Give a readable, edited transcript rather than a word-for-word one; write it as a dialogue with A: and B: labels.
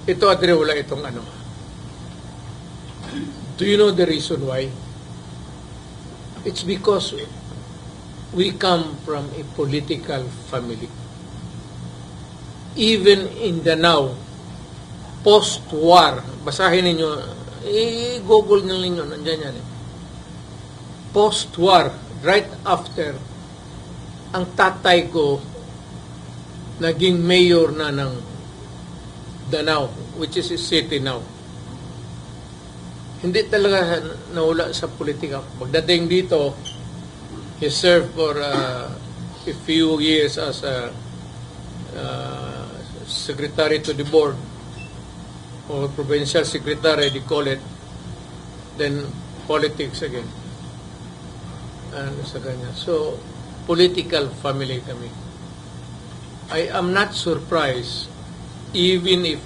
A: ito at wala itong ano. Do you know the reason why? It's because we come from a political family. Even in the now, post-war, basahin ninyo, i-google nyo ninyo, nandyan yan eh. Post-war, right after, ang tatay ko naging mayor na ng Danao, which is a city now. Hindi talaga nawala sa politika. Pagdating dito, he served for a few years as a secretary to the board or provincial secretary, they call it. Then politics again. Sa kanya. So, political family kami. I am not surprised even if